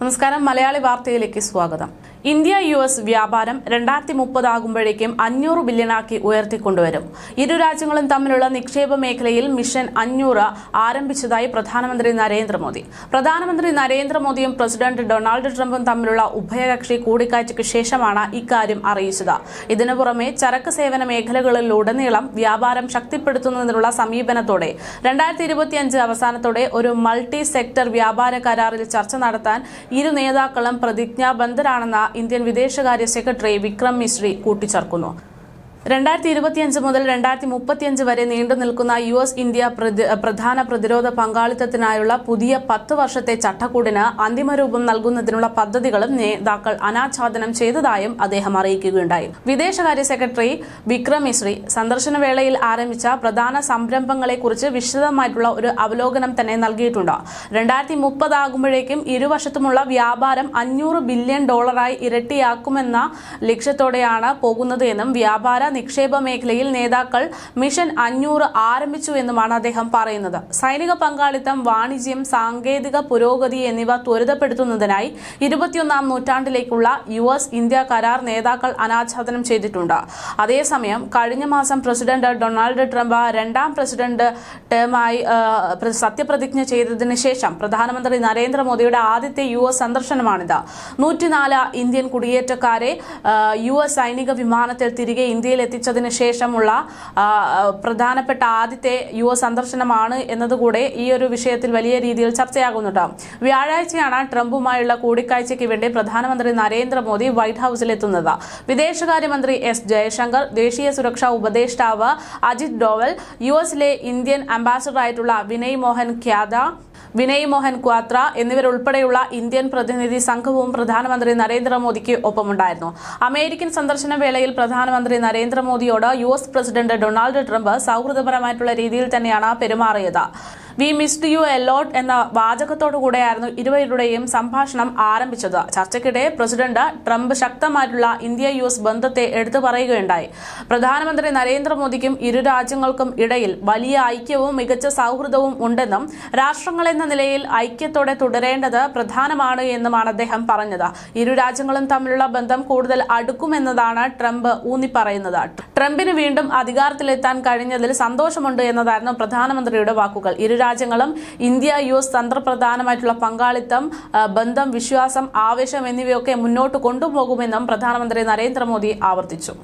നമസ്കാരം മലയാളി വാർത്തയിലേക്ക് സ്വാഗതം. ഇന്ത്യ യുഎസ് വ്യാപാരം 2030 ആകുമ്പോഴേക്കും 500 ബില്യണാക്കി ഉയർത്തിക്കൊണ്ടുവരും. ഇരു രാജ്യങ്ങളും തമ്മിലുള്ള നിക്ഷേപ മേഖലയിൽ മിഷൻ 500 ആരംഭിച്ചതായി പ്രധാനമന്ത്രി നരേന്ദ്രമോദി. പ്രധാനമന്ത്രി നരേന്ദ്രമോദിയും പ്രസിഡന്റ് ഡൊണാൾഡ് ട്രംപും തമ്മിലുള്ള ഉഭയകക്ഷി കൂടിക്കാഴ്ചയ്ക്ക് ശേഷമാണ് ഇക്കാര്യം അറിയിച്ചത്. ഇതിനു പുറമെ ചരക്ക് സേവന മേഖലകളിലുടനീളം വ്യാപാരം ശക്തിപ്പെടുത്തുന്നതിനുള്ള സമീപനത്തോടെ 2025 അവസാനത്തോടെ ഒരു മൾട്ടി സെക്ടർ വ്യാപാര കരാറിൽ ചർച്ച നടത്താൻ ഇരു നേതാക്കളും പ്രതിജ്ഞാബദ്ധരാണെന്ന് ഇന്ത്യൻ വിദേശകാര്യ സെക്രട്ടറി വിക്രം മിശ്രി കൂട്ടിച്ചേർക്കുന്നു. 2025 മുതൽ 2035 വരെ നീണ്ടു നിൽക്കുന്ന യുഎസ് ഇന്ത്യ പ്രധാന പ്രതിരോധ പങ്കാളിത്തത്തിനായുള്ള പുതിയ 10 വർഷത്തെ ചട്ടക്കൂടിന് അന്തിമരൂപം നൽകുന്നതിനുള്ള പദ്ധതികളും നേതാക്കൾ അനാച്ഛാദനം ചെയ്തതായും അദ്ദേഹം അറിയിക്കുകയുണ്ടായി. വിദേശകാര്യ സെക്രട്ടറി വിക്രം മിശ്രി സന്ദർശനവേളയിൽ ആരംഭിച്ച പ്രധാന സംരംഭങ്ങളെക്കുറിച്ച് വിശദമായിട്ടുള്ള ഒരു അവലോകനം തന്നെ നൽകിയിട്ടുണ്ട്. 2030 ആകുമ്പോഴേക്കും ഇരുവശത്തുമുള്ള വ്യാപാരം $500 ബില്യൺ ഇരട്ടിയാക്കുമെന്ന ലക്ഷ്യത്തോടെയാണ് പോകുന്നത് എന്നും വ്യാപാര നിക്ഷേപ മേഖലയിൽ നേതാക്കൾ മിഷൻ 500 ആരംഭിച്ചു എന്നുമാണ് അദ്ദേഹം പറയുന്നത്. സൈനിക പങ്കാളിത്തം, വാണിജ്യം, സാങ്കേതിക പുരോഗതി എന്നിവ ത്വരിതപ്പെടുത്തുന്നതിനായി 21ാം നൂറ്റാണ്ടിലേക്കുള്ള യുഎസ് ഇന്ത്യ കരാർ നേതാക്കൾ അനാച്ഛാദനം ചെയ്തിട്ടുണ്ട്. അതേസമയം കഴിഞ്ഞ മാസം പ്രസിഡന്റ് ഡൊണാൾഡ് ട്രംപ് രണ്ടാം പ്രസിഡന്റ് ടേമായി സത്യപ്രതിജ്ഞ ചെയ്തതിനു ശേഷം പ്രധാനമന്ത്രി നരേന്ദ്രമോദിയുടെ ആദ്യത്തെ യുഎസ് സന്ദർശനമാണിത്. 104 ഇന്ത്യൻ കുടിയേറ്റക്കാരെ യുഎസ് സൈനിക വിമാനത്തിൽ തിരികെ ഇന്ത്യയിൽ എത്തിച്ചതിന് ശേഷമുള്ള പ്രധാനപ്പെട്ട ആദ്യത്തെ യുഎസ് സന്ദർശനമാണ് എന്നതുകൂടെ ഈ ഒരു വിഷയത്തിൽ വലിയ രീതിയിൽ ചർച്ചയാകുന്നുണ്ട്. വ്യാഴാഴ്ചയാണ് ട്രംപുമായുള്ള കൂടിക്കാഴ്ചയ്ക്ക് വേണ്ടി പ്രധാനമന്ത്രി നരേന്ദ്രമോദി വൈറ്റ് ഹൌസിലെത്തുന്നത്. വിദേശകാര്യമന്ത്രി എസ് ജയശങ്കർ, ദേശീയ സുരക്ഷാ ഉപദേഷ്ടാവ് അജിത് ഡോവൽ, യുഎസിലെ ഇന്ത്യൻ അംബാസഡറായിട്ടുള്ള വിനയ് മോഹൻ ക്വാത്ര എന്നിവരുൾപ്പെടെയുള്ള ഇന്ത്യൻ പ്രതിനിധി സംഘവും പ്രധാനമന്ത്രി നരേന്ദ്രമോദിക്ക് ഒപ്പമുണ്ടായിരുന്നു. അമേരിക്കൻ സന്ദർശന വേളയിൽ പ്രധാനമന്ത്രി നരേന്ദ്രമോദിയോട് യുഎസ് പ്രസിഡന്റ് ഡൊണാൾഡ് ട്രംപ് സൗഹൃദപരമായിട്ടുള്ള രീതിയിൽ തന്നെയാണ് പെരുമാറിയത്. V missed you a lot എന്ന വാചകത്തോടുകൂടെയായിരുന്നു ഇരുവരുടെയും സംഭാഷണം ആരംഭിച്ചത്. ചർച്ചയ്ക്കിടെ പ്രസിഡന്റ് ട്രംപ് ശക്തമായിട്ടുള്ള ഇന്ത്യ യുഎസ് ബന്ധത്തെ എടുത്തു പറയുകയുണ്ടായി. പ്രധാനമന്ത്രി നരേന്ദ്രമോദിക്കും ഇരു രാജ്യങ്ങൾക്കും ഇടയിൽ വലിയ ഐക്യവും മികച്ച സൗഹൃദവും ഉണ്ടെന്നും രാഷ്ട്രങ്ങളെന്ന നിലയിൽ ഐക്യത്തോടെ തുടരേണ്ടത് പ്രധാനമാണ് എന്നുമാണ് അദ്ദേഹം പറഞ്ഞത്. ഇരു രാജ്യങ്ങളും തമ്മിലുള്ള ബന്ധം കൂടുതൽ അടുക്കുമെന്നതാണ് ട്രംപ് ഊന്നിപ്പറയുന്നത്. ട്രംപിന് വീണ്ടും അധികാരത്തിലെത്താൻ കഴിഞ്ഞതിൽ സന്തോഷമുണ്ട് എന്നതായിരുന്നു പ്രധാനമന്ത്രിയുടെ വാക്കുകൾ. ഇരു രാജ്യങ്ങളും ഇന്ത്യ യുഎസ് തന്ത്രപ്രധാനമായിട്ടുള്ള പങ്കാളിത്തം, ബന്ധം, വിശ്വാസം, ആവേശം എന്നിവയൊക്കെ മുന്നോട്ട് കൊണ്ടുപോകുമെന്നും പ്രധാനമന്ത്രി നരേന്ദ്രമോദി ആവർത്തിച്ചു.